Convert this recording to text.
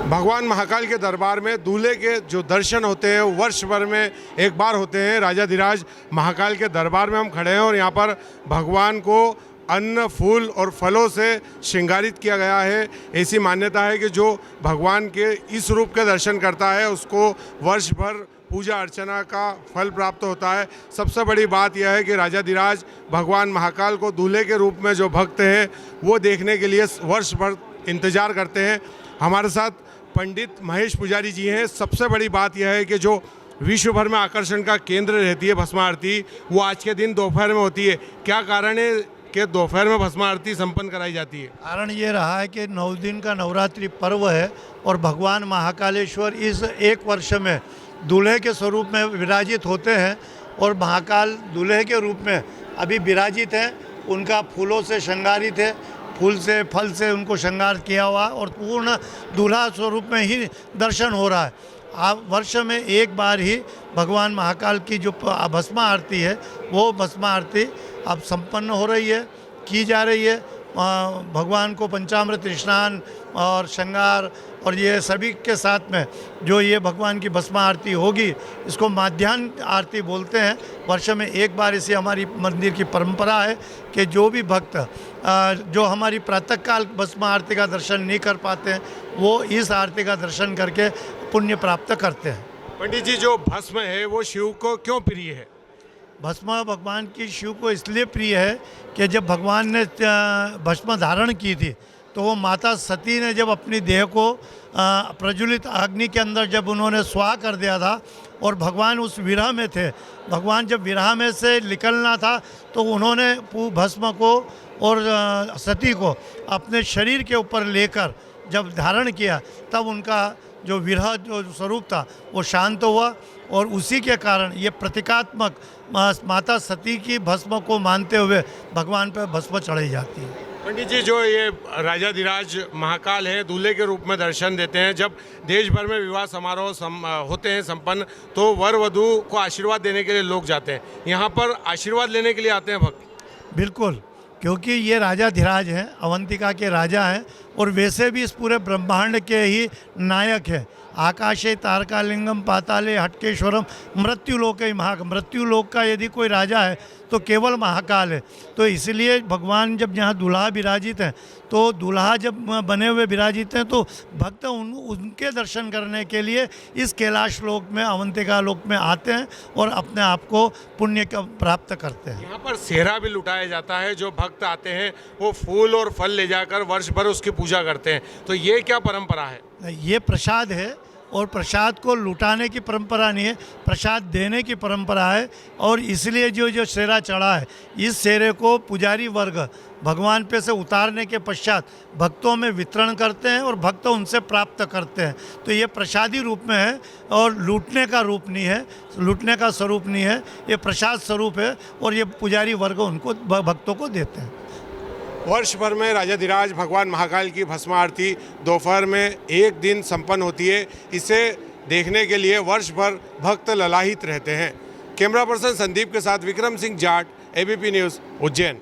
भगवान महाकाल के दरबार में दूल्हे के जो दर्शन होते हैं वर्ष भर में एक बार होते हैं। राजाधिराज महाकाल के दरबार में हम खड़े हैं और यहाँ पर भगवान को अन्न, फूल और फलों से श्रृंगारित किया गया है। ऐसी मान्यता है कि जो भगवान के इस रूप के दर्शन करता है उसको वर्ष भर पूजा अर्चना का फल प्राप्त होता है। सबसे बड़ी बात यह है कि राजाधिराज भगवान महाकाल को दूल्हे के रूप में जो भक्त हैं वो देखने के लिए वर्ष भर इंतज़ार करते हैं। हमारे साथ पंडित महेश पुजारी जी हैं। सबसे बड़ी बात यह है कि जो विश्व भर में आकर्षण का केंद्र रहती है भस्म आरती, वो आज के दिन दोपहर में होती है। क्या कारण है कि दोपहर में भस्म आरती संपन्न कराई जाती है? कारण ये रहा है कि 9 दिन का नवरात्रि पर्व है और भगवान महाकालेश्वर इस एक वर्ष में दूल्हे के स्वरूप में विराजित होते हैं और महाकाल दूल्हे के रूप में अभी विराजित हैं। उनका फूलों से श्रृंगारित है, फूल से फल से उनको श्रृंगार किया हुआ और पूर्ण दूल्हा स्वरूप में ही दर्शन हो रहा है। आप वर्ष में एक बार ही भगवान महाकाल की जो भस्म आरती है वो भस्म आरती अब संपन्न हो रही है, की जा रही है। भगवान को पंचामृत स्नान और श्रृंगार और ये सभी के साथ में जो ये भगवान की भस्म आरती होगी, इसको माध्याह्न आरती बोलते हैं। वर्ष में एक बार इसे हमारी मंदिर की परंपरा है कि जो भी भक्त जो हमारी प्रातःकाल भस्म आरती का दर्शन नहीं कर पाते हैं वो इस आरती का दर्शन करके पुण्य प्राप्त करते हैं। पंडित जी, जो भस्म है वो शिव को क्यों प्रिय है? भस्म भगवान की शिव को इसलिए प्रिय है कि जब भगवान ने भस्म धारण की थी तो वो माता सती ने जब अपनी देह को प्रज्वलित अग्नि के अंदर जब उन्होंने स्वाह कर दिया था और भगवान उस विरह में थे, भगवान जब विरह में से निकलना था तो उन्होंने भस्म को और सती को अपने शरीर के ऊपर लेकर जब धारण किया तब उनका जो विरह जो स्वरूप था वो शांत हुआ और उसी के कारण ये प्रतीकात्मक माता सती की भस्म को मानते हुए भगवान पर भस्म चढ़ाई जाती है। पंडित जी, जो ये राजाधिराज महाकाल हैं दूल्हे के रूप में दर्शन देते हैं, जब देश भर में विवाह समारोह होते हैं संपन्न तो वर वधू को आशीर्वाद देने के लिए लोग जाते हैं। यहाँ पर आशीर्वाद लेने के लिए आते हैं भक्त? बिल्कुल, क्योंकि ये राजाधिराज हैं, अवंतिका के राजा हैं और वैसे भी इस पूरे ब्रह्मांड के ही नायक हैं। आकाशे तारकालिंगम पाताले हटकेश्वरम मृत्युलोक ही मृत्युलोक का यदि कोई राजा है तो केवल महाकाल है। तो इसलिए भगवान जब यहाँ दूल्हा विराजित हैं तो दूल्हा जब बने हुए विराजित हैं तो भक्त उनके दर्शन करने के लिए इस कैलाश लोक में अवंतिका लोक में आते हैं और अपने आप को पुण्य का प्राप्त करते हैं। यहाँ पर सेहरा भी लुटाया जाता है। जो भक्त आते हैं वो फूल और फल ले जाकर वर्ष भर उसकी पूजा करते हैं। तो ये क्या परंपरा है? ये प्रसाद है और प्रसाद को लुटाने की परंपरा नहीं है, प्रसाद देने की परंपरा है। और इसलिए जो सेहरा चढ़ा है इस सेहरे को पुजारी वर्ग भगवान पे से उतारने के पश्चात भक्तों में वितरण करते हैं और भक्त उनसे प्राप्त करते हैं। तो ये प्रसादी रूप में है और लूटने का रूप नहीं है, लूटने का स्वरूप नहीं है, ये प्रसाद स्वरूप है और ये पुजारी वर्ग उनको भक्तों को देते हैं। वर्ष भर में राजाधिराज भगवान महाकाल की भस्म आरती दोपहर में एक दिन संपन्न होती है। इसे देखने के लिए वर्ष भर भक्त ललाहित रहते हैं। कैमरा पर्सन संदीप के साथ विक्रम सिंह जाट, एबीपी न्यूज़, उज्जैन।